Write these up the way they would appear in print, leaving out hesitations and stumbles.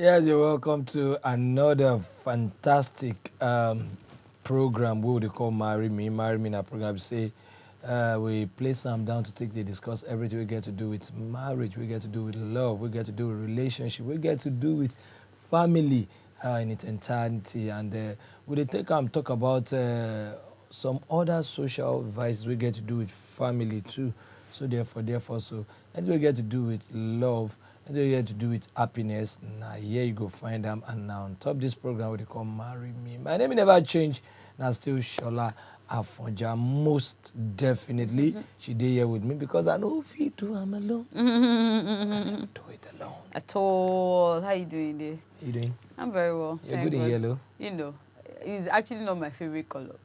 Yes, you're welcome to another fantastic program we would call Marry Me. Marry Me in our program. Say we place Sam down to take the discuss everything we get to do with marriage, we get to do with love, we get to do with relationship, we get to do with family in its entirety. And we take talk about some other social vices we get to do with family too. So therefore, so anything we get to do with love, anything we get to do with happiness, now here you go find them. And now on top of this program, we call Marry Me. My name never change. Now still Shola Afonja. Most definitely, she did here with me because I know if you do, I'm alone. I never do it alone. At all. How you doing there? You doing? I'm very well. You're good in yellow. You know, it's actually not my favorite color.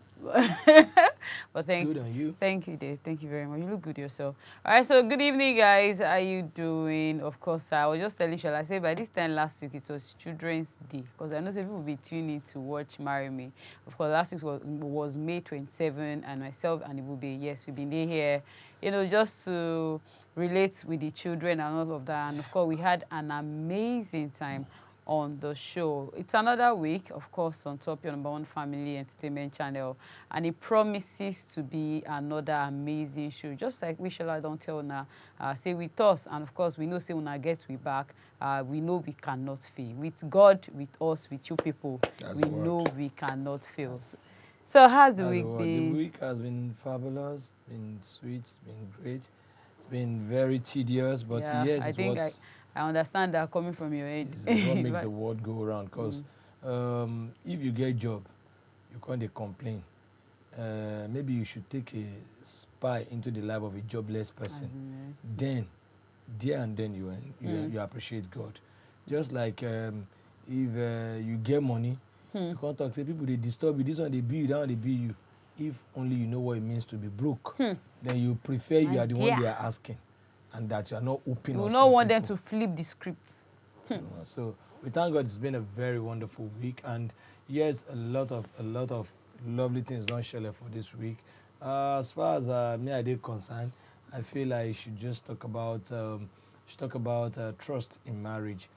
But thanks. Good on you. Thank you, Dave. Thank you very much. You look good yourself. All right, so good evening, guys. How are you doing? Of course, I was just telling Shola, I said by this time last week it was Children's Day because I know some people will be tuning in to watch Marry Me. Of course, last week was May 27, and myself and it will be, yes, we've been here, you know, just to relate with the children and all of that. And of course, we had an amazing time on the show. It's another week, of course, on top your #1 family entertainment channel, and it promises to be another amazing show. Just like we Shola don't tell now, stay with us, and of course we know say when I get we back, we know we cannot fail. With God, with us, with you people, we know we cannot fail. So how's the week been? The week has been fabulous, been sweet, it's been great. It's been very tedious, but Yeah, yes, I think I understand that coming from your end. It's what makes the world go around. Because if you get a job, you can't complain. Maybe you should take a spy into the life of a jobless person. Then, there and then you appreciate God. Just like if you get money, you can't talk. Say people they disturb you. This one they beat you, that one they beat you. If only you know what it means to be broke, then you prefer you are the one they are asking. And that you are not open. We don't want them to flip the scripts. So we thank God it's been a very wonderful week, and yes, a lot of lovely things don't share for this week. As far as me I did concerned, I feel like I should just talk about trust in marriage.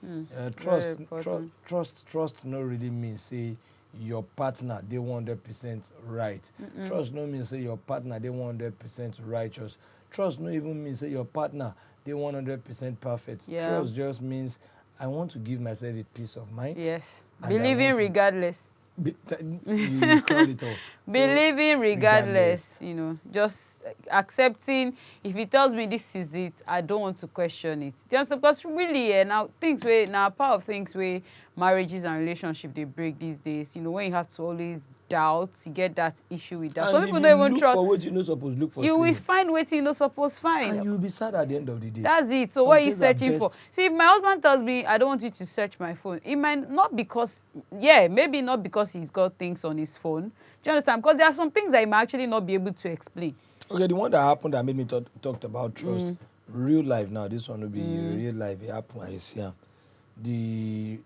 Trust no really means say your partner they 100% right. Trust no means say your partner they 100% righteous. Trust no even means say your partner they 100% perfect. Yeah. Trust just means I want to give myself a peace of mind. Yes. Believing regardless. You call it all. Believing regardless, you know, just accepting. If he tells me this is it, I don't want to question it. Just because really, now part of things where marriages and relationships they break these days. You know, when you have to always doubt, you get that issue with that. And some if people you don't even look trust. for what you know supposed look for. You will find what you know supposed find. And you will be sad at the end of the day. That's it. So Some what are you things are searching for? best. See, if my husband tells me I don't want you to search my phone, it might not because, maybe not because he's got things on his phone. Do you understand? Because there are some things that he might actually not be able to explain. Okay, the one that happened that made me talked about trust. Real life now. This one will be real life. It happened. I see him.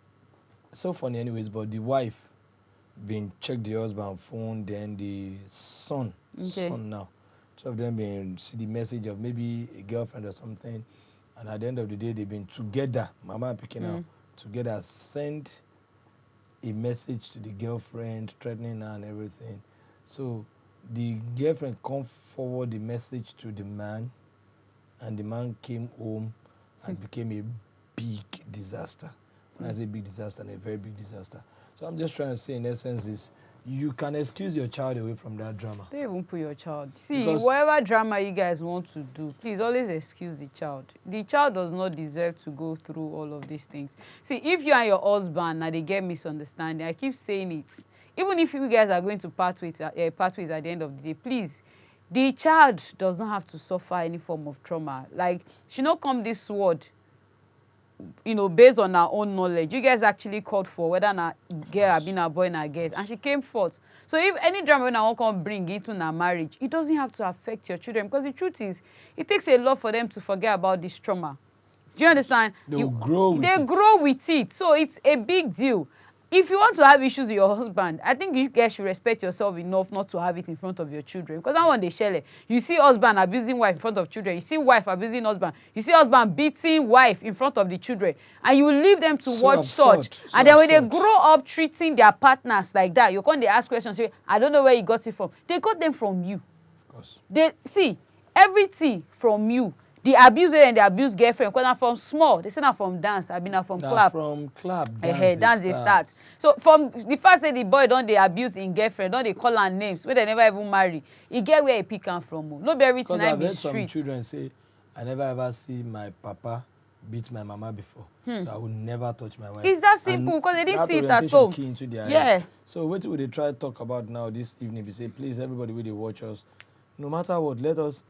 So funny anyways, but the wife been check the husband phone, then the son now. Two of them been see the message of maybe a girlfriend or something, and at the end of the day they've been together. Mama picking out together, send a message to the girlfriend threatening her and everything. So the girlfriend come forward the message to the man, and the man came home and became a big disaster. When I say big disaster, a very big disaster. So I'm just trying to say, in essence, is you can excuse your child away from that drama. Don't even put your child. See, whatever drama you guys want to do, please always excuse the child. The child does not deserve to go through all of these things. See, if you and your husband and they get misunderstanding, I keep saying it. Even if you guys are going to part ways at the end of the day, please, the child does not have to suffer any form of trauma. Like, she not come this word, you know, based on her own knowledge. You guys actually called for whether a girl had been a boy and a girl, and she came forth. So if any drama when I want to bring into a marriage, it doesn't have to affect your children, because the truth is, it takes a lot for them to forget about this trauma. Do you understand? They grow with it. They grow with it. So it's a big deal. if you want to have issues with your husband, I think you guys should respect yourself enough not to have it in front of your children. Because that one they share. You see husband abusing wife in front of children. You see wife abusing husband. You see husband beating wife in front of the children. And you leave them to watch such. And then when they grow up treating their partners like that, you come they ask questions, say, I don't know where you got it from. They got them from you. Of course. They see everything from you. The abuse and the abuse girlfriend, because from small, they say not from dance, I mean from clap. From clap, dance they start. So from the fact that the boy don't they abuse in girlfriend, don't they call her names, where they never even marry, he get where he pick am from. No be everything I be street. Because I've heard some children say, I never ever see my papa beat my mama before. So I would never touch my wife. It's that simple because they didn't see it at home. Key into their head. So what will they try to talk about now this evening? We say, please, everybody will they watch us. No matter what, let us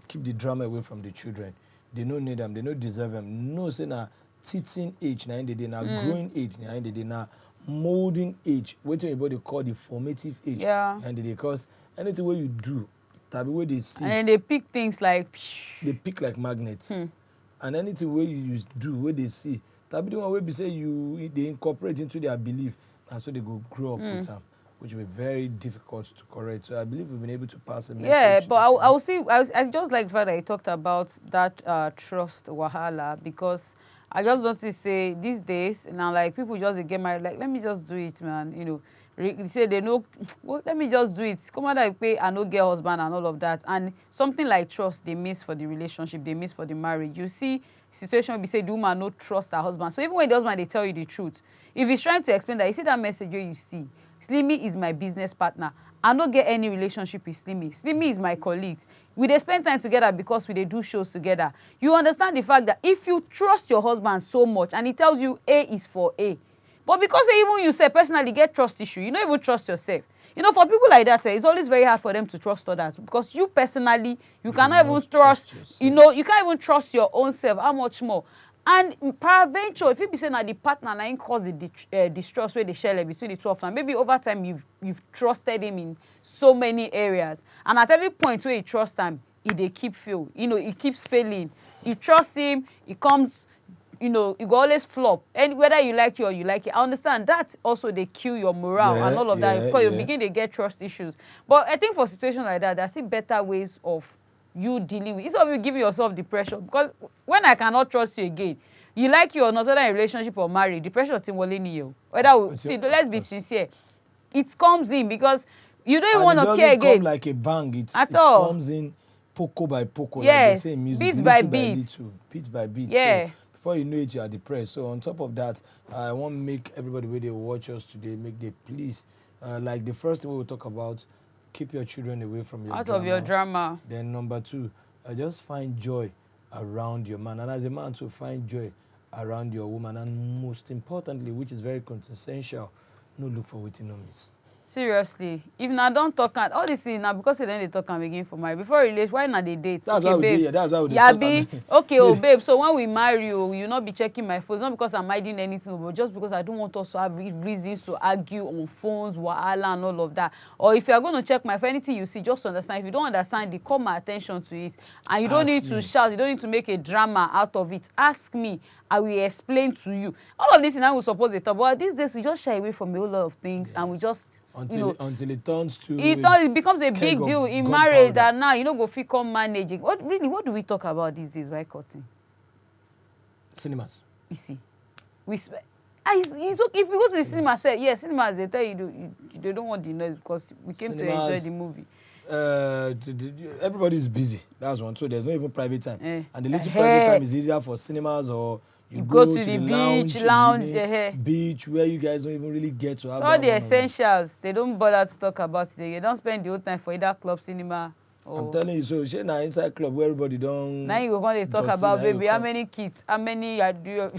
keep the drama away from the children. They don't need them, they don't deserve them. No, say na teaching age, na they na growing age, na they na molding age. What everybody call the formative age. And they because anything what you do, tabi way they see. And then they pick things like they pick like magnets. And anything where you do, where they see, tabi the one way be say they incorporate into their belief, and so they go grow up with them. Which will be very difficult to correct. So I believe we've been able to pass a message. Yeah, but I will see. I just like the fact that I talked about that trust wahala, because I just noticed say these days now, like people just get married, like let me just do it, man. You know, they say they know, well, let me just do it. Come on, I pay, I no get husband and all of that, and something like trust they miss for the relationship, they miss for the marriage. You see, situation will be say the woman no trust her husband. So even when the husband they tell you the truth, if he's trying to explain that, you see that message where you see. Slimmy is my business partner. I don't get any relationship with Slimmy. Slimmy is my colleague. We dey spend time together because we dey do shows together. You understand the fact that if you trust your husband so much and he tells you A is for A, but because even you say personally get trust issue, you don't even trust yourself. You know, for people like that, it's always very hard for them to trust others because you personally, you cannot even trust you know, you can't even trust your own self. How much more? And peradventure, if you be saying that the partner now cause the distrust where they share between the two of them, maybe over time you've trusted him in so many areas, and at every point where you trust him, they keep fail. You know, he keeps failing. You trust him, it comes, you know, you go always flop. And whether you like it or you like it, I understand that also they kill your morale and all of that because you begin to get trust issues. But I think for situations like that, there's still better ways of you dealing with, instead of you giving yourself the pressure, because when I cannot trust you again, you like you or not, whether in a relationship or marriage, the pressure is in you. Whether see, let's be sincere, it comes in because you don't even want to care again. Come like a bang. It comes in poco by poco, yes, like the same music, beat by beat, bit by bit. Yeah. So before you know it, you are depressed. So on top of that, I want to make everybody where they watch us today, make they please, like the first thing we will talk about. Keep your children away from your out of your drama. Then number two, just find joy around your man. And as a man, to find joy around your woman. And most importantly, which is very quintessential, no look for waiting on miss. Seriously, if I don't talk all this thing now because then they talk and begin for marriage. Before relate, why not they date? That's okay, why babe. We did, that's why we yeah, be okay, oh babe. So when we marry you not be checking my phone. Not because I'm hiding anything, but just because I don't want us to have reasons to argue on phones, wahala and all of that. Or if you are going to check my phone, anything you see, just understand. If you don't understand it, call my attention to it. And you don't need to shout. You don't need to make a drama out of it. Ask me. I will explain to you. All of this and I will suppose it. But these days we just shy away from a whole lot of things and we just until it turns to it becomes a big deal in marriage that now you know go fit come managing. What do we talk about these days? Why cutting? Cinemas. You see, it's okay if you go to the cinema. Say yes, cinemas they tell you they don't want the noise because we came to enjoy the movie. Everybody's busy. That's one. So there's no even private time. And the little private time is either for cinemas or you go to the lounge, beach where you guys don't even really get to have all the essentials. They don't bother to talk about it. You don't spend the whole time for either club, cinema. Or I'm telling you, so she na inside club where everybody don't. Now you go to talk about baby, how many kids, how many you do.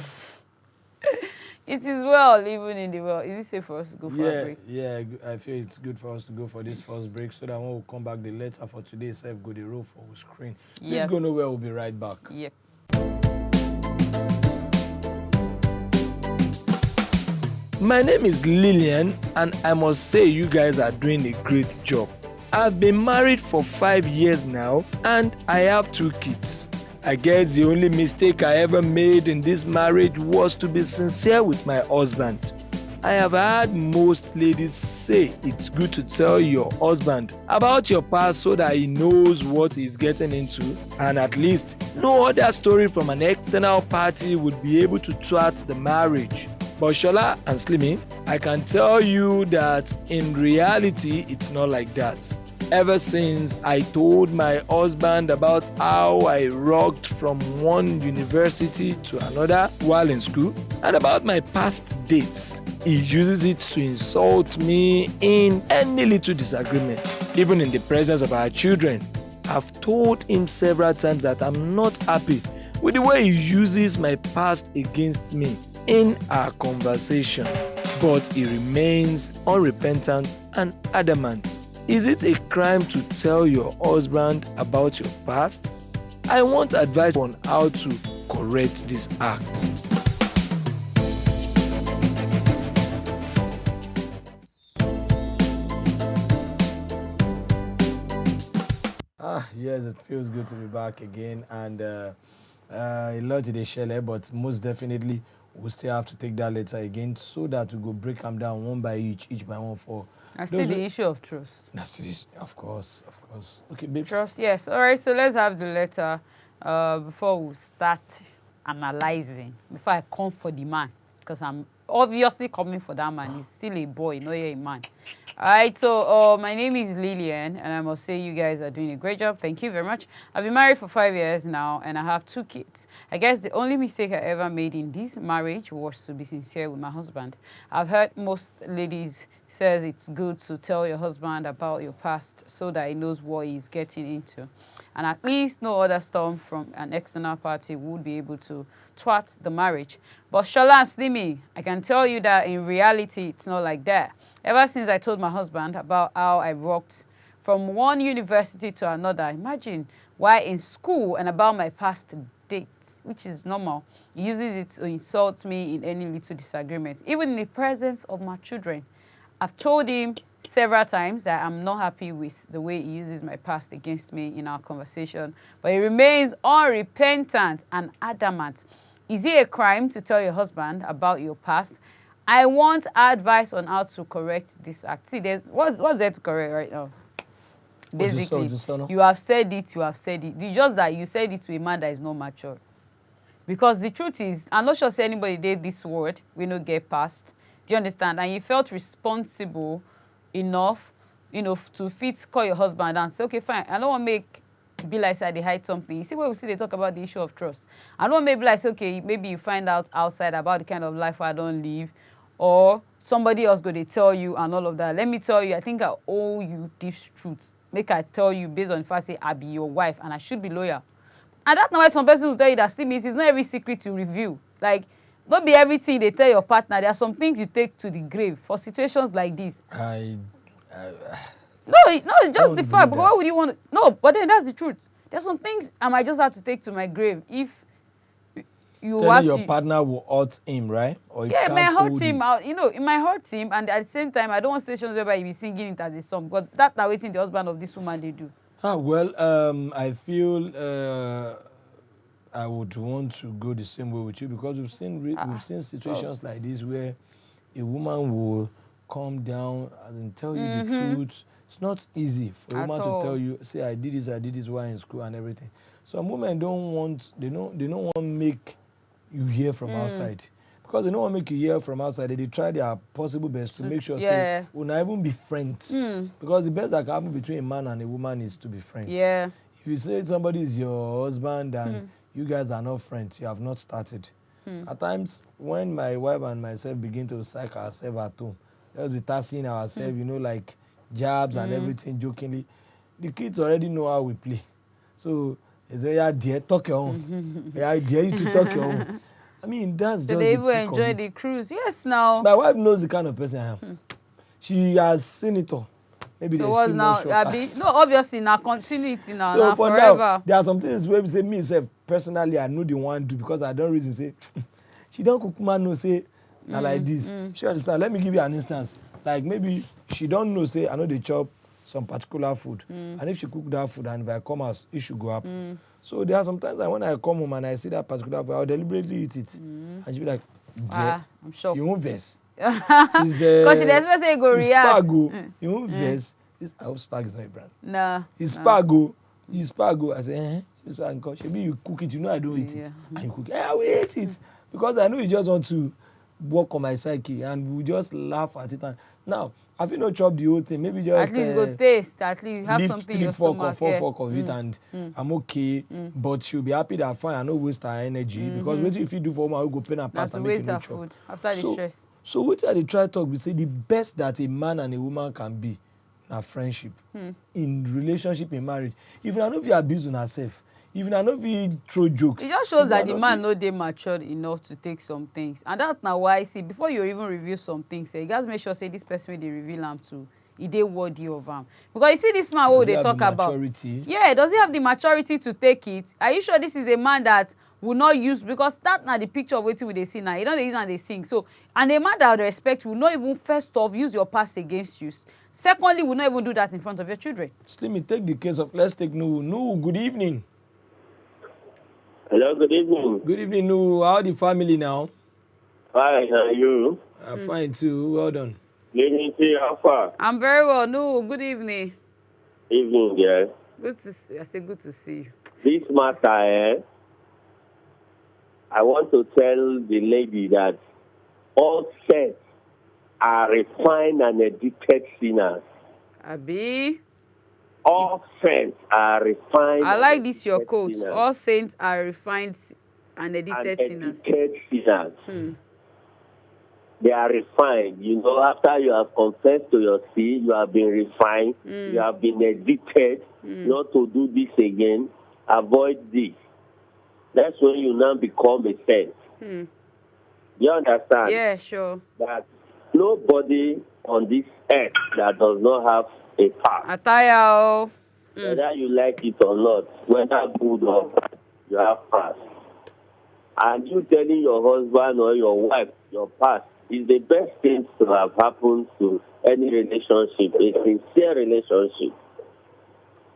It is well, even in the world. Is it safe for us to go for a break? Yeah, I feel it's good for us to go for this first break so that when we come back, the letter for today self go the roll for our screen. Please go nowhere, we'll be right back. Yep. My name is Lillian, and I must say you guys are doing a great job. I've been married for 5 years now, and I have 2 kids. I guess the only mistake I ever made in this marriage was to be sincere with my husband. I have heard most ladies say it's good to tell your husband about your past so that he knows what he's getting into, and at least no other story from an external party would be able to thwart the marriage. But Shola and Slimmy, I can tell you that in reality, it's not like that. Ever since I told my husband about how I rocked from one university to another while in school and about my past dates, he uses it to insult me in any little disagreement. Even in the presence of our children, I've told him several times that I'm not happy with the way he uses my past against me in our conversation, but he remains unrepentant and adamant. Is it a crime to tell your husband about your past? I want advice on how to correct this act. Yes, it feels good to be back again, and a lot today, Shele, but most definitely we'll still have to take that later again so that we go break them down one by each by one for. I see the issue of trust. That's of course. Okay, babe. Trust, yes. All right, so let's have the letter before we start analyzing. Before I come for the man, because I'm obviously coming for that man. He's still a boy, not yet a man. All right, so my name is Lillian, and I must say you guys are doing a great job. Thank you very much. I've been married for 5 years now, and I have 2 kids. I guess the only mistake I ever made in this marriage was to be sincere with my husband. I've heard most ladies says it's good to tell your husband about your past so that he knows what he's getting into. And at least no other storm from an external party would be able to thwart the marriage. But Shola and Slimmy, I can tell you that in reality, it's not like that. Ever since I told my husband about how I rocked from one university to another, imagine, while in school, and about my past dates, which is normal, he uses it to insult me in any little disagreement, even in the presence of my children. I've told him several times that I'm not happy with the way he uses my past against me in our conversation, but he remains unrepentant and adamant. Is it a crime to tell your husband about your past? I want advice on how to correct this act. See, what's there to correct right now? Basically, you have said it. It's just that you said it to a man that is not mature. Because the truth is, I'm not sure say anybody did this word, we no get past. Do you understand? And you felt responsible enough, to call your husband and say, okay, fine, I don't want to make be like say they hide something. You see what we see they talk about the issue of trust. I don't want maybe like say, okay, maybe you find out outside about the kind of life I don't live, or somebody else go they tell you and all of that. Let me tell you, I think I owe you this truth. Make I tell you based on the fact say I be your wife and I should be loyal. And that's not why some person will tell you that Slimmy, it is not every secret you reveal. Like, don't be everything they tell your partner. There are some things you take to the grave for situations like this. No, it's just the fact. But why would you want to? No, but then that's the truth. There's some things I might just have to take to my grave if you telling your partner will hurt him, right? Or yeah, it might hurt him. It might hurt him, and at the same time, I don't want situations whereby you be singing it as a song. But that's not waiting the husband of this woman they do. I feel I would want to go the same way with you because we've seen situations like this where a woman will calm down and tell you the truth. It's not easy for a woman to tell you, say I did this while in school and everything. Some women don't want to make you hear from outside. Because they don't want to make you hear from outside. They try their possible best to make sure say we'll not even be friends. Because the best that can happen between a man and a woman is to be friends. Yeah. If you say somebody is your husband and you guys are not friends, you have not started. At times, when my wife and myself begin to psych ourselves at home, just be tasking ourselves, like jabs and everything jokingly, the kids already know how we play. So they say, yeah, dear, talk your own. Yeah, I dare you to talk your own. I mean, that's just they even enjoy the cruise. Yes, now. My wife knows the kind of person I am. She has seen it all. Maybe there's still more no, obviously, now continuity now. So now for forever. now, there are some things where we say, me self, personally, I know the one do because I don't reason say, she don't cook man no say, like this. She understand. Let me give you an instance. Like maybe she don't know, say, I know they chop some particular food. And if she cook that food and if I come out, it should go up. So there are sometimes that when I come home and I see that particular food, I'll deliberately eat it. And she'll be like, I'm sure. You won't vex. Because she expect say go react. Spago. You won't vex. I hope Spag is not a brand. Nah. It's Spago. You Spago. I say, it's Spago. Maybe you cook it. You know I don't eat it. And you cook it. I will eat it. Because I know you just want to work on my psyche. And we just laugh at it. And now, have you not chopped the whole thing? Maybe just at least go taste. At least have lift something in your 3 fork stomach. or 4 fork of it, and I'm okay. But she'll be happy that fine. I no waste her energy because what if you do for woman who go pain her past and make you no chop. Food after the stress. So what I dey try talk, we say the best that a man and a woman can be na friendship. In relationship, in marriage. If you know if you abuse on herself, if you know if you throw jokes. It just shows that the man no dey matured enough to take some things. And that's now why, see, before you even reveal some things, you guys make sure say this person wey dey reveal am to, e dey worthy of am. Because you see this man wey they talk about. Yeah, does he have the maturity to take it? Are you sure this is a man that will not use, because that na the picture of wetin we dey see now. You don't dey use and they sing. So, and a man that would respect will not even first off use your past against you. Secondly, will not even do that in front of your children. Slimmy, take the case of, let's take Nuhu. Nuhu, good evening. Hello, good evening. Good evening, Nuhu. How the family now? Hi, how are you? I'm fine too. Well done. Good evening to you. How far? I'm very well. No, good evening. Evening, yeah. Good to see. I say good to see you. This matter, I want to tell the lady that all saints are refined and addicted sinners. Abi. All saints are refined. I like this your quote. Sinners. All saints are refined and addicted sinners. They are refined. You know, after you have confessed to your sin, you have been refined. You have been addicted not to do this again. Avoid this. That's when you now become a saint. You understand? Yeah, sure. That nobody on this earth that does not have a past. Ataya. Whether you like it or not, whether good or bad, you have past. And you telling your husband or your wife your past is the best thing to have happened to any relationship, a sincere relationship.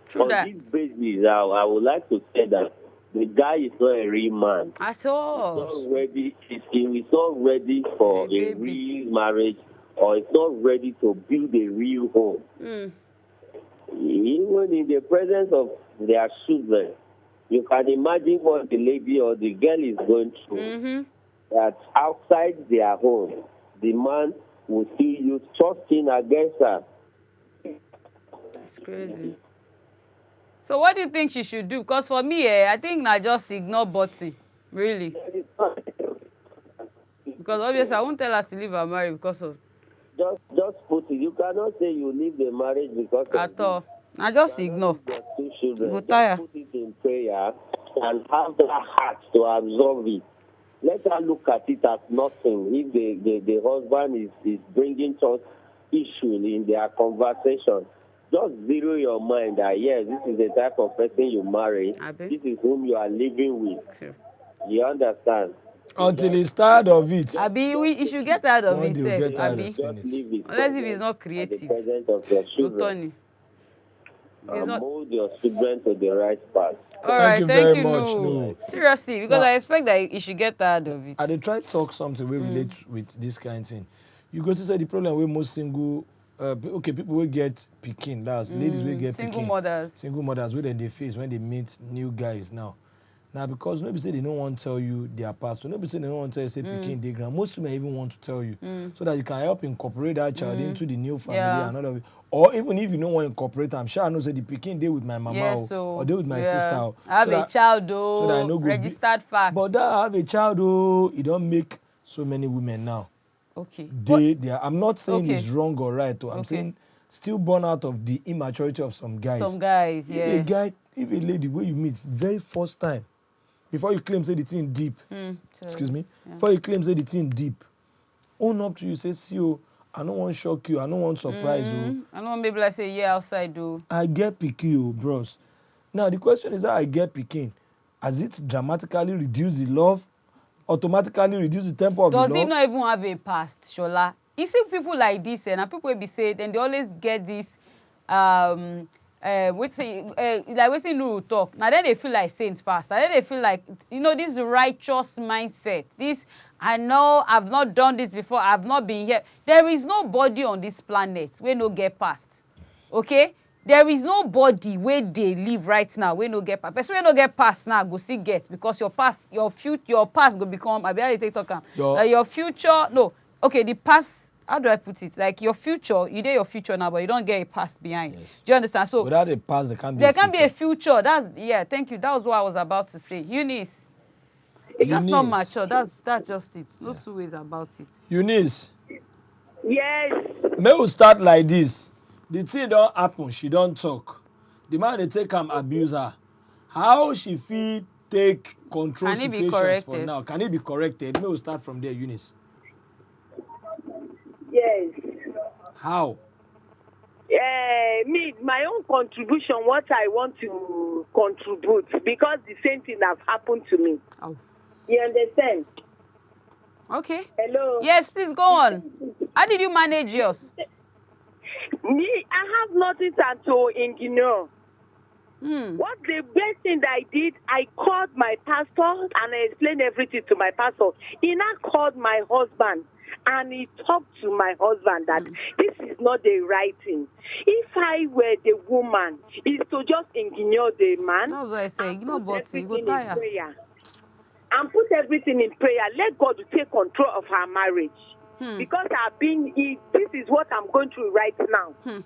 True On that. this basis, I would like to say that the guy is not a real man. At all. He's not ready for a real marriage, or he's not ready to build a real home. Even in the presence of their children, you can imagine what the lady or the girl is going through. That outside their home, the man will still use trusting against her. That's crazy. So what do you think she should do? Because for me, I think I just ignore Botty. Really. Because obviously I won't tell her to leave her marriage because of... Just put it. You cannot say you leave the marriage because of... At all. I just ignore. Two children. Go tire. Just put it in prayer and have that heart to absorb it. Let her look at it as nothing. If the husband is bringing such issue in their conversation, just zero your mind that, yes, this is the type of person you marry. This is whom you are living with. Okay. You understand? Until he's tired of it. Abi, you should get tired of himself. Abi, just leave it. Unless if he's not creative. At the presence of your children. Mold your children to the right path. All right, thank you very much. No. Seriously, because I expect that you should get tired of it. I dey try talk something we relate with this kind of thing. You go to say the problem with most single, people will get pikin. That's ladies will get single pikin. mothers. Single mothers wey dem dey face when they meet new guys now. Now because nobody say they don't want to tell you their past. Nobody say they don't want to tell you say pikin dey ground. Most women even want to tell you so that you can help incorporate that child into the new family and all of it. Or even if you don't want to incorporate, I'm sure I know say the pikin dey with my mama or dey with my sister. I have a child though, so that I know registered fact. But that I have a child though, it don't make so many women now. Okay. I'm not saying it's wrong or right though. I'm saying still born out of the immaturity of some guys. Some guys, yeah. If a lady where you meet very first time, before you claim say the thing deep, before you claim say the thing deep, own up to you, say, see you, I don't want to shock you, I don't want to surprise you. I don't want maybe like say, outside though. I get pikin, bros. Now the question is that I get pikin, has it dramatically reduced the love? Automatically reduce the tempo of the love? Does it not even have a past, Shola? You see people like this, and people will be saying, and they always get this wetin Nuru talk. Now then they feel like saints past. Now then they feel like, you know, this righteous mindset. This, I know I've not done this before. I've not been here. There is nobody on this planet where no get past. Okay? There is nobody where they live right now where no get past. Person where no get past now go see get, because your past, your past go become. I be how you take talk am. Your future, no. Okay, the past. How do I put it? Like your future, you did your future now, but you don't get a past behind. Yes. Do you understand? So without a past, there can't be a future. That's, yeah. Thank you. That was what I was about to say. Eunice, it's just not mature. That's just it. No two ways about it. Eunice. Yes. May we start like this. The thing don't happen. She don't talk. The man they take him abuse her. How she feel take control situations for now? Can it be corrected? May we start from there, Eunice. Yes. How? Me, my own contribution, what I want to contribute, because the same thing has happened to me. Oh. You understand? Okay. Hello? Yes, please go on. How did you manage yours? Me, I have nothing to ignore. What the best thing that I did, I called my pastor and I explained everything to my pastor. He now called my husband and he talked to my husband that this is not the right thing. If I were the woman, is to just ignore the man. That's what I say. You know, but you go tire. And put everything in prayer. Let God take control of her marriage. Because this is what I'm going through right now.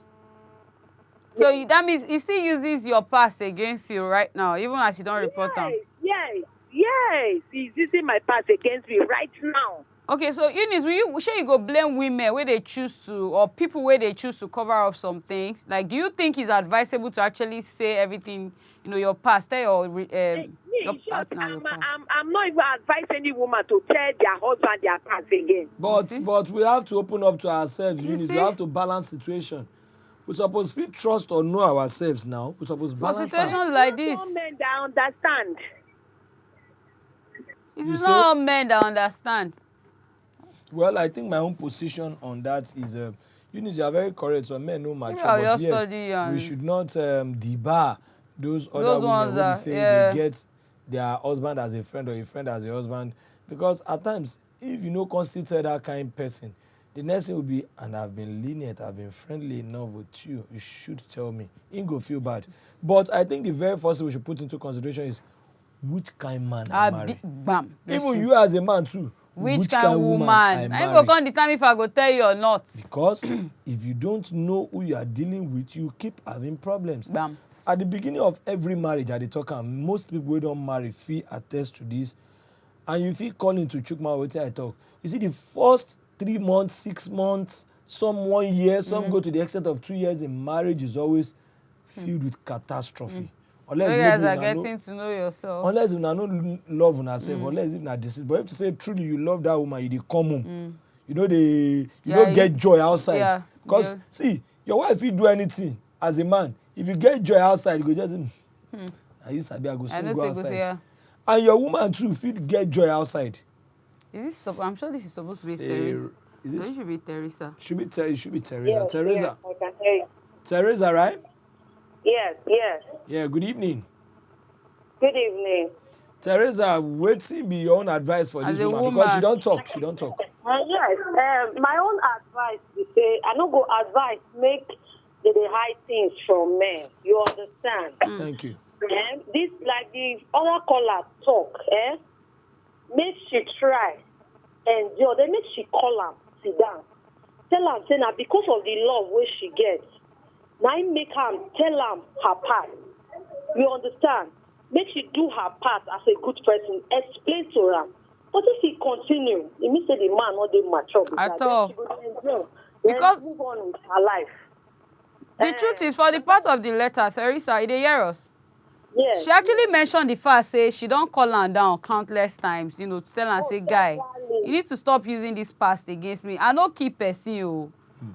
So that means he still uses your past against you right now, even as you don't report them. Yes. He's using my past against me right now. Okay, so Eunice, you go blame women where they choose to, or people where they choose to cover up some things? Like, do you think it's advisable to actually say everything, you know, your past, your partner? I'm not even advising any woman to tell their husband their past again. But we have to open up to ourselves, Eunice. We have to balance situation. We're supposed to trust or know ourselves now. We're supposed to balance. For situations like this, some men that understand. It's not all men that understand. Well, I think my own position on that is, Eunice, you are very correct. So men know mature, but yes, we should not debar those other women who say they get their husband as a friend or a friend as a husband, because at times, if you know constitute that kind of person, the next thing will be, and I've been lenient, I've been friendly enough with you, you should tell me. You ain't go feel bad. But I think the very first thing we should put into consideration is which kind of man I marry. Even you as a man too. Which kind of woman I marry. I go come the time if I go tell you or not. Because if you don't know who you are dealing with, you keep having problems. Bam. At the beginning of every marriage, at the talk, most people who don't marry feel attest to this. And you feel calling to Chukma with I talk. You see, the first 3 months, 6 months, some 1 year, some go to the extent of 2 years in marriage is always filled with catastrophe. Unless you guys are getting to know yourself. Unless you don't love yourself, unless if not this. But if you say truly you love that woman, you come home. You know you don't get joy outside. Yeah, because see, your wife will do anything as a man. If you get joy outside, you go just I used to be go outside. And your woman too, if you get joy outside. Is this? I'm sure this is supposed to be Teresa. It should be Teresa. It should be Teresa. Yes, Teresa. Yes, I can hear you. Teresa, right? Yes. Yeah, good evening. Good evening. Teresa, waiting be your own advice for this woman because she don't talk. Yes. My own advice is say I no go advise make they hide things from men. You understand? Thank you. This like the other caller talk, make she try endure. Then make she call am, sit down. Tell am say na because of the love wey she gets. Now make am tell am her part. You understand? Make she do her part as a good person. Explain to her. But if he continue, it means that the man not dey mature. At all. Because move on with her life. The truth is, for the part of the letter, Teresa, you dey hear us? Yes. She actually mentioned the fact, say she don't call her down countless times, you know, to tell her, say, guy, you need to stop using this past against me. I no keep person, you.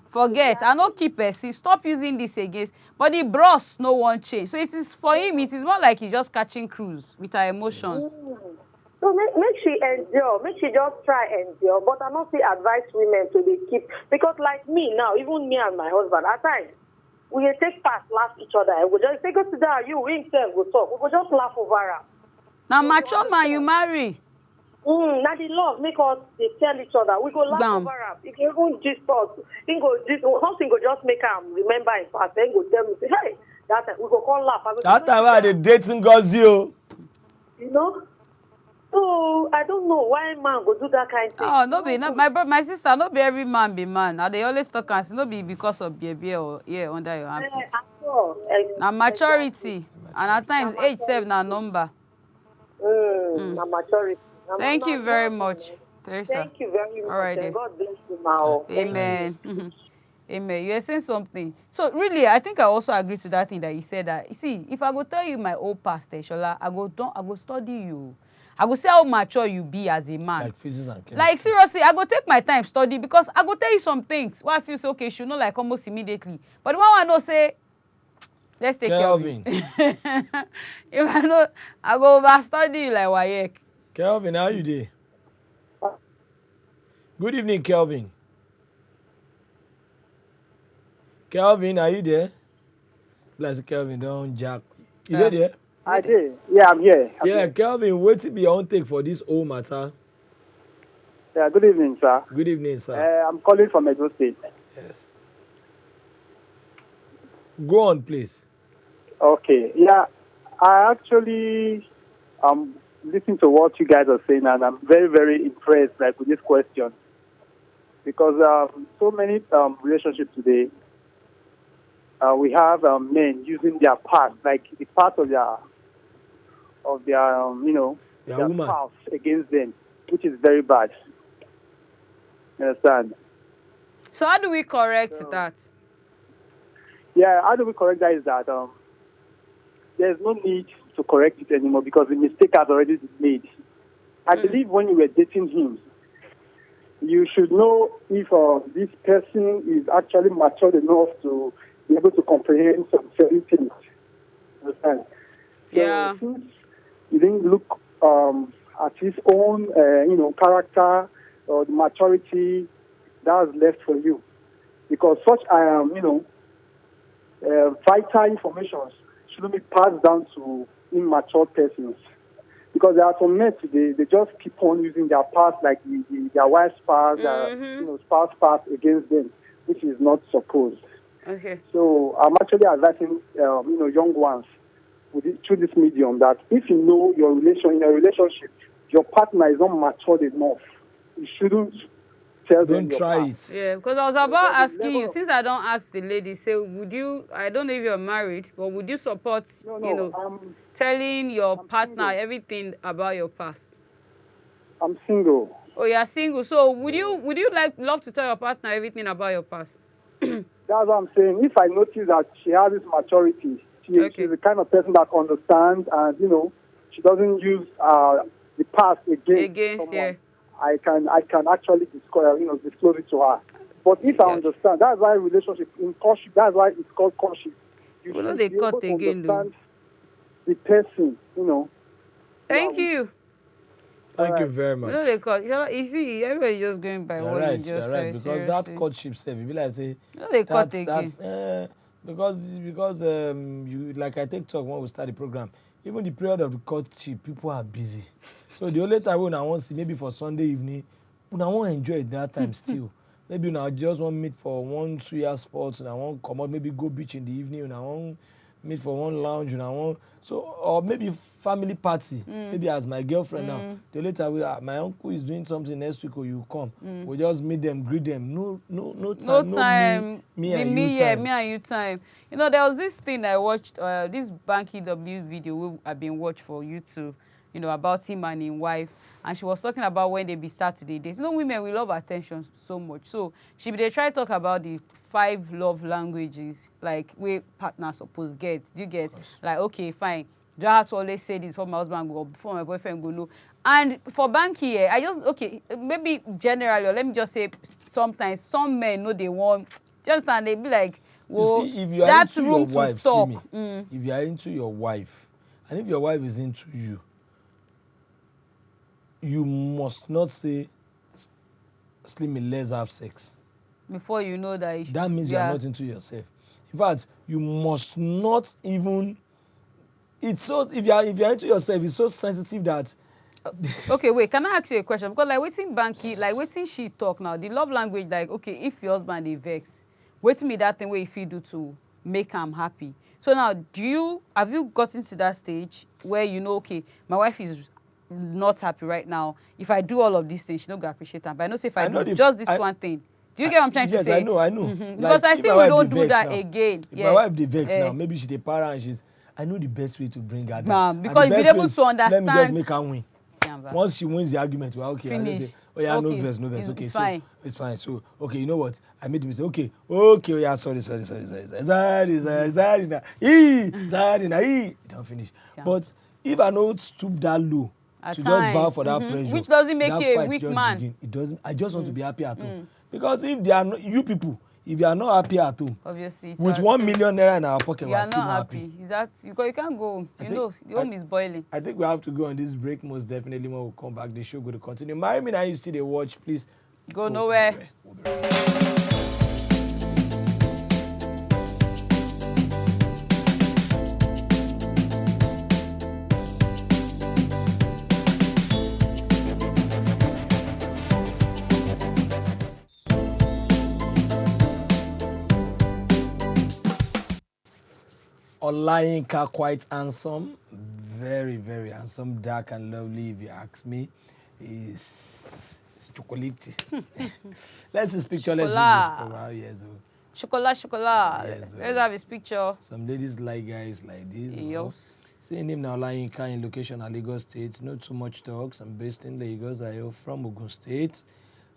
Forget, I no keep person. Stop using this against. But the bros no one change. So it is for him, it is more like he's just catching cruise with her emotions. So make she endure. Make she just try endure. But I not say advise women to be keep, because like me now, even me and my husband, at times, we dey take part laugh each other. We go just say go sit down, you him sef go talk. We go just laugh over am. Now mature man you marry. Now the love make us they tell each other. We go laugh over am. If you even gist us, something go just make am remember in past. Then go tell me say, hey, that time we go call laugh. That time I dey dating Ngozi. You know. So I don't know why man go do that kind of thing. Oh, no be not my sister, not be every man be man. Now they always talk and say no be because of baby or under your armpit. Now maturity. And at times age sef na number. Na maturity. Thank you very much, Teresa. Thank you very much. All right, and God bless you, Mao. Amen. Amen. You are saying something. So really, I think I also agree to that thing that you said. That see, if I go tell you my old past, Shola, I go study you. I go see how mature you be as a man. Like physics and chemistry. Like seriously, I go take my time study because I go tell you some things where I feel so okay, you should know like almost immediately. But the one I know say, let's take Kelvin. If I know, I go over study like Wayek. Kelvin, how you dey? Good evening, Kelvin. Kelvin, are you there? Bless Kelvin, don't jack. You there? I did. Yeah, I'm here. Kelvin, wetin be your own take for this whole matter? Yeah, good evening, sir. Good evening, sir. I'm calling from Edo State. Yes. Go on, please. Okay. Yeah, I actually listening to what you guys are saying, and I'm very, very impressed with this question because so many relationships today, we have men using their past, like the part of their their spouse against them, which is very bad. You understand? So how do we correct that? Yeah, how do we correct that is that there's no need to correct it anymore because the mistake has already been made. I believe when you were dating him, you should know if this person is actually matured enough to be able to comprehend some certain things. Understand? Yeah. So since you didn't look at his own, character or the maturity that was left for you, because such, vital information shouldn't be passed down to immature persons. Because there are some men today, they just keep on using their past, like their wife's past, spouse past against them, which is not supposed. Okay. So I'm actually advising, young ones through this medium that if you know in a relationship, your partner is not matured enough, you shouldn't tell them. Don't try it. Yeah, because I was about asking you, since I don't ask the lady, say, would you, I don't know if you're married, but would you support, telling your partner everything about your past? I'm single. Oh, you're single. So would you love to tell your partner everything about your past? That's what I'm saying. If I notice that she has this maturity, she's the kind of person that understands and, she doesn't use the past against someone. Yeah. I can actually disclose it to her. But if I understand, that's why relationship in courtship, that's why it's called courtship. You should be able to understand the person, Thank you. Thank you very much. They cut. You see, everybody just going by what you just said. Right, because that courtship self, you be like say, they cut again. Because you like I take talk when we start the program. Even the period of the courtship, people are busy. So the only time when I want to see, maybe for Sunday evening, when I want to enjoy it that time still. Maybe when I just want to meet for 1-2 year sports, and I want to come out, maybe go beach in the evening, and I want to meet for one lounge, and I want or maybe family party. Maybe as my girlfriend now. The only time my uncle is doing something next week, or you come, we just meet them, greet them. No time. Me and you time. There was this thing I watched, this Banky W video I've been watching for YouTube. About him and his wife, and she was talking about when they be started the date. Women, we love attention so much. So they try to talk about the 5 love languages, like where partners supposed get. Do you get? Like, okay, fine. Do I have to always say this before my husband go or before my boyfriend go? No. And for Banky, maybe generally, or let me just say, sometimes some men know they want, and they be like, well, you see, if you are into your wife, Slimmy, if you are into your wife, and if your wife is into you, you must not say, Slimmy, let's have sex. Before you know that. That means you are not into yourself. In fact, you must not even. It's so if you're into yourself, it's so sensitive that. Okay, wait, can I ask you a question? Because like wetin Banky, like wetin she talk now, the love language, like, okay, if your husband dey vex, wetin be that thing wey you fit do to make am happy? So now, have you gotten to that stage where you know, okay, my wife is not happy right now. If I do all of these things, she no go appreciate am. But I know say if I do just this one thing, do you get what I'm trying to say? Yes, I know. Because I think we don't do that again. If my wife dey vex now, maybe she dey para and she's. I know the best way to bring her down. Because you'll be able to understand. Let me just make her win. Once she wins the argument, well, okay, finish. I just say, oh yeah, okay. no verse. Okay, it's so fine. It's fine. So, okay, you know what? I made the mistake. Okay, oh yeah, sorry. Sorry. Don't finish. But if I don't stoop that low to just bow for that pressure, which doesn't make you a weak man. It doesn't. I just want to be happy at home. Because if they are not, you people, if you are not happy at home, obviously, with 1 million naira in our pocket, you are not happy. Is that because you can't go? The home is boiling. I think we have to go on this break. Most definitely, when we come back, the show going to continue. Marry me now. You still dey watch, please. Go nowhere. We'll be right back. Olayinka, quite handsome, very, very handsome, dark and lovely, if you ask me. It's chocolate. Let's see his picture. Let's see this picture. Yes, Chocolate. Yes, Let's have his picture. Some ladies like guys like this. Yes. Seeing him now, Olayinka in location at Lagos State. Not too much talks. I'm based in Lagos. I am from Ogun State.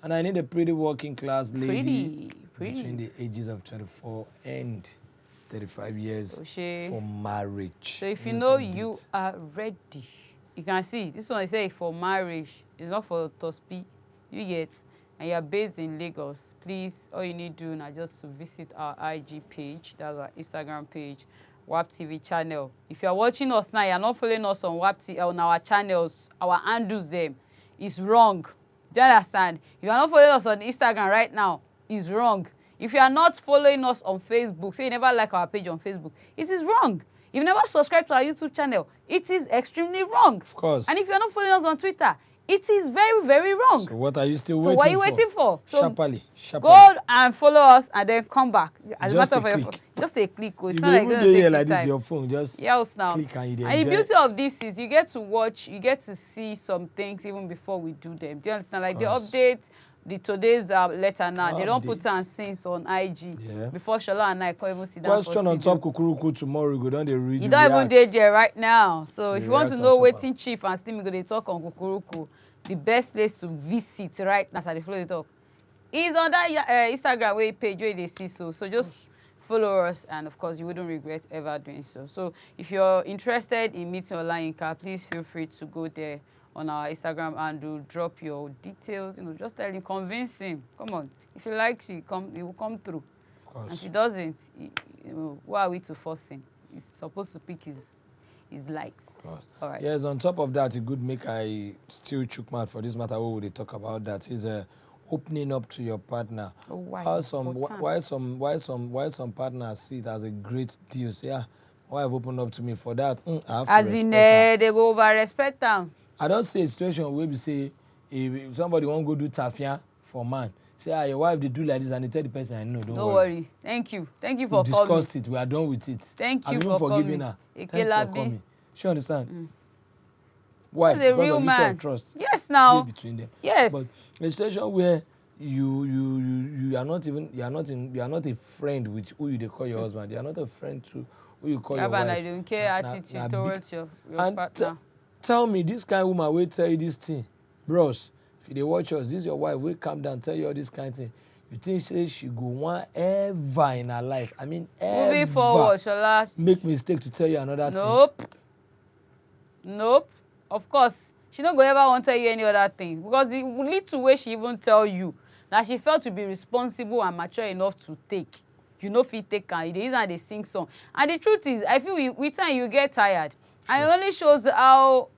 And I need a pretty working class lady between the ages of 24 and 35 years for marriage. So if you know you are ready, you can see this one is say for marriage. It's not for Tospi. You get, and you are based in Lagos. Please, all you need to do now just to visit our IG page. That's our Instagram page, wapTVchannel. If you are watching us now, you are not following us on on our channels, our handles them. It's wrong. Do you understand? If you are not following us on Instagram right now, it's wrong. If you are not following us on Facebook, say you never like our page on Facebook, it is wrong. If you never subscribe to our YouTube channel, it is extremely wrong. Of course. And if you are not following us on Twitter, it is very, very wrong. So what are you still waiting for? So what are you waiting for? So sharply. Go and follow us and then come back. As just a matter a of click. Just a click. It's if not like you take here like time. this, your phone just now. click and you And the beauty of this is you get to watch, you get to see some things even before we do them. Do you understand? Like the updates, today's letter now, they don't put on things on IG before Shola and I can't even see that. Question on top Kukuruku tomorrow, go down the read. You don't even date there right now. So if you want to know waiting Chief and Slimmy go they talk on Kukuruku, the best place to visit right now as they follow the talk is on that Instagram page where they see so just follow us, and of course you wouldn't regret ever doing so. So if you're interested in meeting Olayinka, please feel free to go there on our Instagram and do drop your details. Just tell him, convince him. Come on, if he likes you, he will come through. Of course. And if he doesn't, why are we to force him? He's supposed to pick his likes. Of course. All right. Yes, on top of that, it could make I still chook mouth for this matter. What would they talk about? That is opening up to your partner. Oh, why some partners see it as a great deal. Say, why have opened up to me for that? I have as to in respect they go over respect them. I don't see a situation where we say if somebody won't go do tafia for man, say your wife they do like this and they tell the person I know. Don't worry. Thank you for we coming. Discussed it. We are done with it. Thank you I'm for even forgiving coming. her. Thanks for coming. She understand? Why? That's a because real of man. mutual trust. Yes, now. Between them. Yes. But a situation where you are not a friend with who you call your husband. You are not a friend to who you call your wife. I don't care attitude towards your partner. Tell me, this kind of woman will tell you this thing. Bros, if they watch us, this is your wife, will come down tell you all this kind of thing. You think she go one ever in her life? I mean, ever. Moving forward, Shola. Make mistake to tell you another thing. Nope. Of course, she not go ever want to tell you any other thing because the little way she even tell you that she felt to be responsible and mature enough to take. You know, if you take her, the reason they sing song. And the truth is, I feel with time you get tired. Sure. And it only shows how.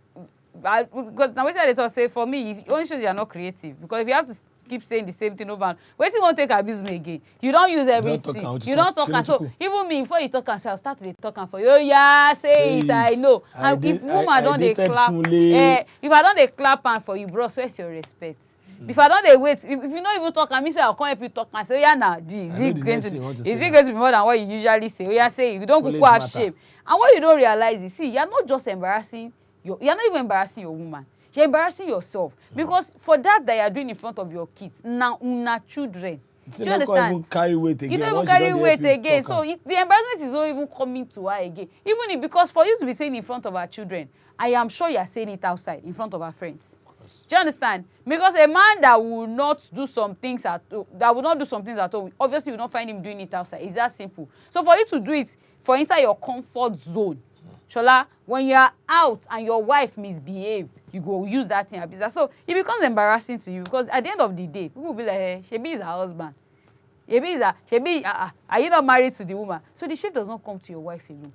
Because now, what I say for me, it only shows you are not creative. Because if you have to keep saying the same thing over and wetin won't take abuse me again. You don't use everything. You don't talk and so even me before you talk and say I'll start to talk and for you. Oh yeah, say it. I know. And if woman don't they clap, if I don't they clap and for you, bros, where's your respect? If I don't they wait, if you don't even talk and me say I'll come help you talk and say, yeah, nah, is it going to be more than what you usually say? Oh yeah, say you don't go have shame. And what you don't realize is, see, you're not just embarrassing you're not even embarrassing your woman. You're embarrassing yourself. Because for that you're doing in front of your kids, now children. Do you understand? Even carry weight again. You don't even carry weight again. So the embarrassment is not even coming to her again. Even if, because for you to be saying in front of her children, I am sure you are saying it outside in front of her friends. Do you understand? Because a man that will not do some things at all, obviously you will not find him doing it outside. It's that simple. So for you to do it for inside your comfort zone, Shola, when you are out and your wife misbehaved, you go use that thing. So it becomes embarrassing to you because at the end of the day, people will be like, hey, Shebi is her husband. Are you not married to the woman? So the shame does not come to your wife alone.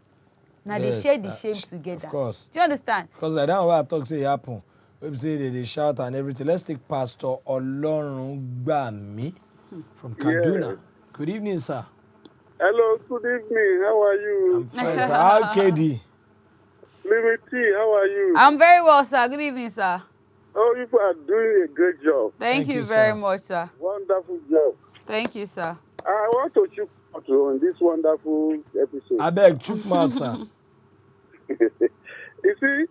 Now they share the shame together. Of course. Do you understand? Because I don't know what I talk say happen. We say they shout and everything. Let's take Pastor Olorungbami from Kaduna. Yeah. Good evening, sir. Hello, good evening. How are you? I'm fine, sir. How KD? Slimmytee, how are you? I'm very well, sir. Good evening, sir. Oh, you are doing a great job. Thank you very much, sir. Wonderful job. Thank you, sir. I want to chook out on this wonderful episode. I beg, chook mouth, sir. You see,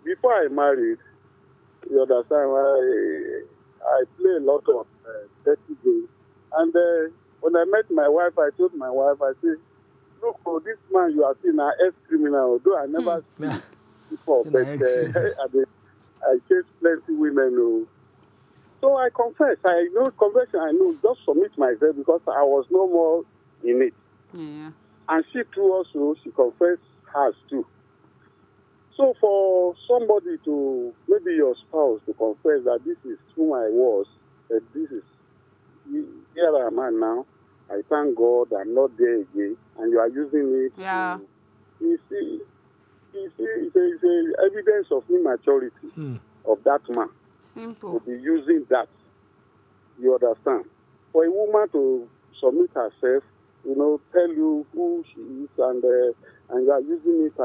before I married, you understand, I play a lot of dirty games. And when I met my wife, I told my wife, I said, look, for this man you are seeing an ex-criminal, although I never seen before, but I chased plenty women. So I confess, I know confession, I know, just submit myself because I was no more in it. Yeah. And she too also, she confessed hers too. So for somebody to, maybe your spouse, to confess that this is who I was, that this is, here I am now, I thank God I'm not there again, and you are using it. Yeah. You see, it's evidence of immaturity of that man. Simple. To be using that. You understand? For a woman to submit herself, tell you who she is, and you are using it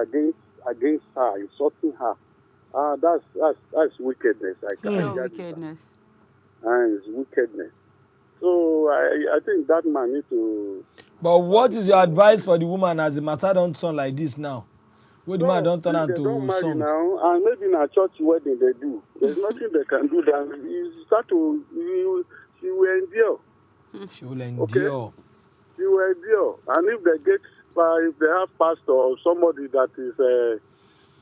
against her, insulting her. That's wickedness. Wickedness. And it's wickedness. So I think that man needs to. But what is your advice for the woman as the matter don't turn like this now? What the man don't turn out to song? Now, and maybe in a church wedding they do. There's nothing they can do. Then you start to she will endure. She will endure. Okay? She will endure. And if they have pastor or somebody that is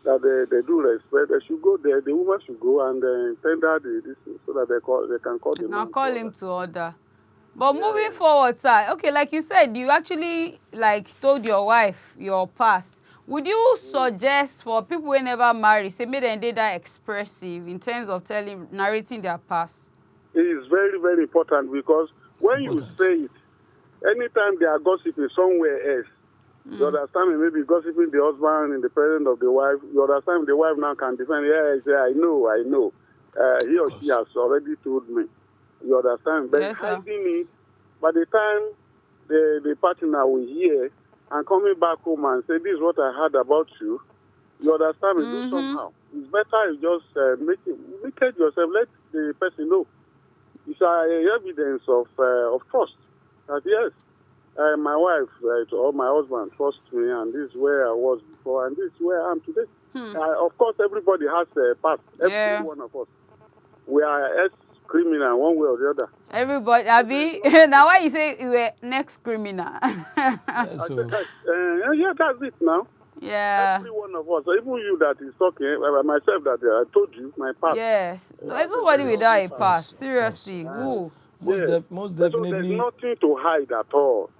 that they do respect, they should go there. The woman should go and tender this so that they can call him. Now call him to order. But moving forward, sir. Okay, like you said, you actually told your wife your past. Would you suggest for people who never marry, say maybe they that expressive in terms of narrating their past? It is very, very important because when you say it, anytime they are gossiping somewhere else, you understand me, maybe gossiping the husband in the presence of the wife, you understand the wife now can defend, I know. He or she has already told me. You understand? But yes, hiding it, by the time the partner will hear, and coming back home and say, this is what I heard about you, you understand me, do somehow. It's better you just make it yourself, let the person know. It's evidence of trust. That yes, my wife or my husband trusts me, and this is where I was before, and this is where I am today. Of course, everybody has a past. Every one of us. We are ex-criminal one way or the other. Everybody, Abi. Now why you say you were next criminal? Yeah, that's it now. Yeah. Every one of us, even you that is talking, myself that I told you, my past. Yes. There's nobody without a past. Seriously. Who? Most definitely. So there's nothing to hide at all,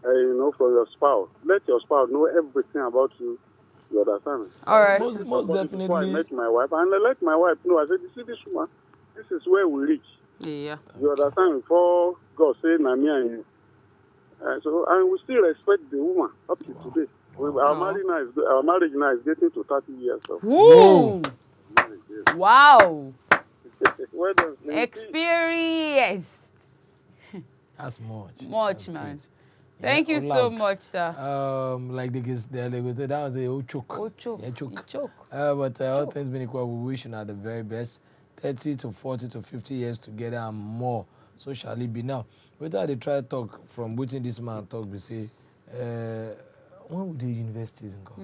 for your spouse. Let your spouse know everything about you. You understand? All right. Most definitely. Before I met my wife, and I let my wife know, I said, you see this woman, this is where we reach. Yeah. You understand? Before God said, na me and you. And we still respect the woman up to today. Our marriage now is getting to 30 years. Woo! Wow. Well done, Slimmytee. Experienced. That's much. Much, That's man. great. Thank you so much, sir. Like they go say that was a choke. Oh, choke. Yeah, choke. You choke. But all things being equal, we wish you the very best. 30 to 40 to 50 years together and more. So shall it be now. Whether they try to talk from waiting this man talk, we say, when would the universities go?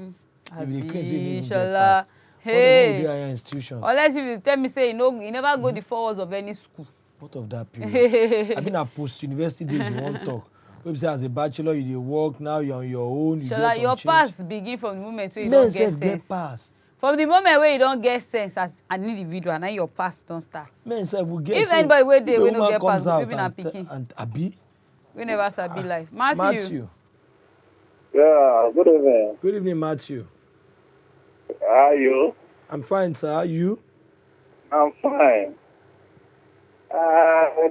If they claim they need to get past, hey. what about the higher institutions? Unless if you tell me, say, you never go the 4 walls of any school. What of that period? I've been at post-university days, you won't talk. Maybe say as a bachelor, you dey work, now you're on your own, you Shola, get your some past change. begin from the moment where you don't get sense. Get past. From the moment where you don't get sense as an individual, now your past don't start. Men self will get. If anybody wey dey we no woman get comes past, out people na pikin. and Abi. We never sabi life. Matthew. Matthew. Yeah, good evening. Good evening, Matthew. How are you? I'm fine, sir. You? I'm fine.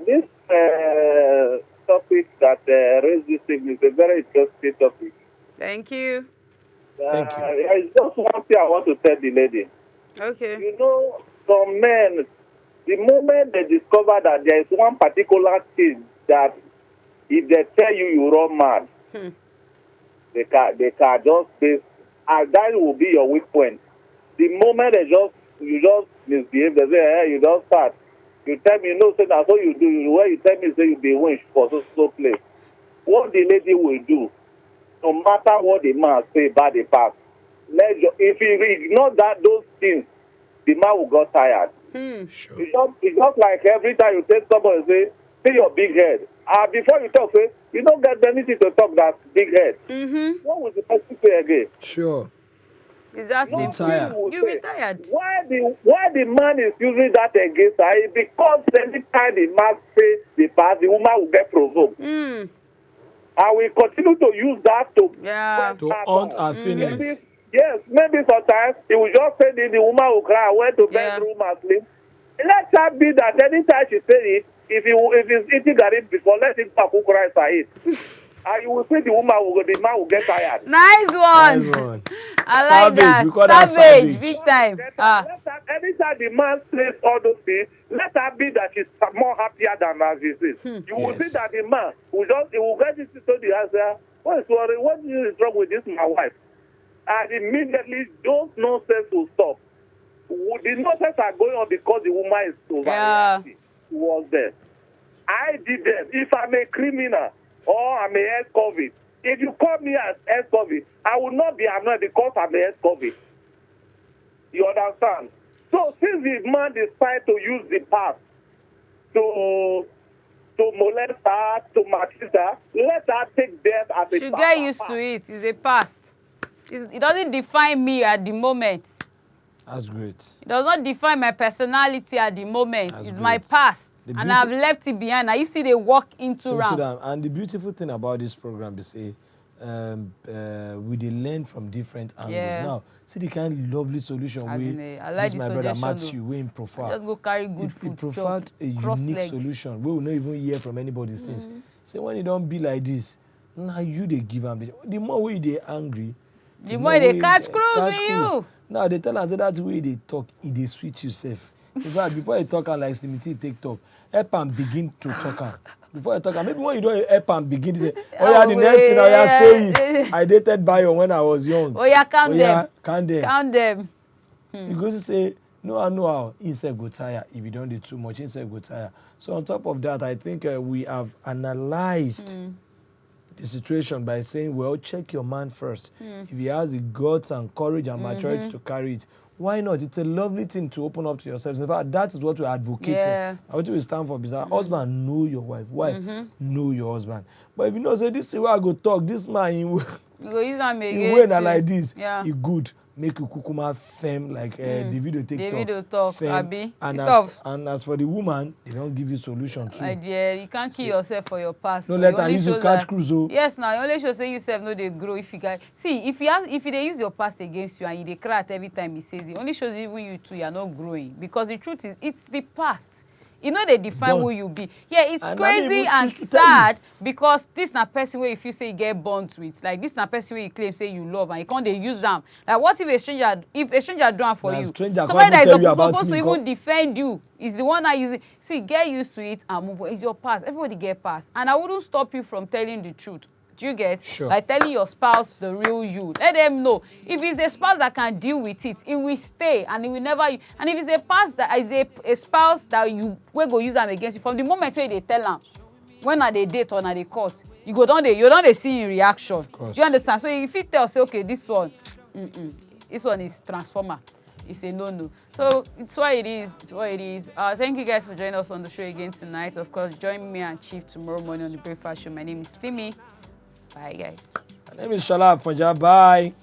This topic that raised this evening is a very interesting topic. Thank you. Thank you. It's just one thing I want to tell the lady. Okay. You know, some men, the moment they discover that there is one particular thing that if they tell you, you run mad, they can just base, and that will be your weak point. The moment you just misbehave, they say, hey, you don't start. You tell me, no, say that's what you do. Where you tell me, say you be winch for so place. What the lady will do, no matter what the man say about the past, if you ignore those things, the man will get tired. Sure. It's just like every time you tell somebody, say your big head. Before you talk, say, you don't get anything to talk that big head. What will the person say again? Sure. Is that No, simple? tired. You be tired. Why the man is using that against her? Because anytime the man say the past, the woman will get provoked. And we continue to use that to haunt our feelings. Maybe sometimes he will just say the woman will cry, I went to bedroom and sleep. Let her be that anytime she say it, if he's eating garlic before, let him talk who cries for it. And you will see the man will get tired. Nice one. Nice one. I Savage. like We call that. that savage. Big time. Anytime the man says all those things, let her be that she's more happier than as she is. You will see that the man will get this to the answer. What is wrong with this my wife? And immediately those nonsense will stop. The nonsense are going on because the woman is overreacting towards them. I did them. If I'm a criminal or I'm a ex-convict, if you call me as ex-convict, I will not be annoyed because I'm a ex-convict. You understand? So since the man decides to use the past to molest her, to maltreat her, let her take death as a past. She get used to it. It's a past. It doesn't define me at the moment. That's great. It does not define my personality at the moment. It's great. My past. And I've left it behind. I used to they walk into round. And the beautiful thing about this program is we dey learn from different angles. Now, see the kind of lovely solution I like this my brother Matthew wey profile. Just go carry good food. He preferred a unique solution. We will not even hear from anybody since. Say when it don't be like this, now you they give them the more way they angry. The more they catch cruise with you. Now they tell us that way they talk, they sweet yourself. In fact, before you talk like Slimmytee take talk, help and begin to talk. Before you talk, maybe when you don't help and begin to say, the next thing I say it. I dated Bayo when I was young. Count them. Count them. Because you say, no, I know how. Inside go tire. If you don't do too much, inside go tire. So on top of that, I think we have analyzed the situation by saying, well, check your man first. If he has the guts and courage and maturity to carry it, why not? It's a lovely thing to open up to yourself. In fact, that is what we're advocating. And what we stand for is that husband, know your wife. Wife, know your husband. But if you know, say, this is where I go talk, this man, he win like this, he good. Make you kukuma firm like the video talk. And as for the woman, they don't give you solution too. My dear, you can't kill yourself for your past. No, let her use your catch cruise. Yes, now you only show say yourself no they grow if you guys see if they use your past against you and you they cry at every time he says it, only shows even you two you are not growing because the truth is it's the past. You know they define who you be. Yeah, it's crazy and sad because this na person where if you say you get bonds with, like this na person where you claim say you love and you can't they use them. Like what if a stranger do it for you? Somebody that is supposed to even defend you It's the one I use it. See, get used to it and move on. It's your past. Everybody get past. And I wouldn't stop you from telling the truth. Do you get? Sure. Like telling your spouse the real you. Let them know. If it's a spouse that can deal with it, it will stay and it will never. And if it's a spouse that is a spouse that you will go use them against you, from the moment where they tell them, when are they date or are they court, you go down there, you don't see in reaction. Do you understand? So if you tell, say, okay, this one is transformer. It's a no. So it's what it is. It's what it is. Thank you guys for joining us on the show again tonight. Of course, join me and Chief tomorrow morning on the Breakfast Show. My name is Slimmy. Bye, guys. My name is Shola Fonja. Bye.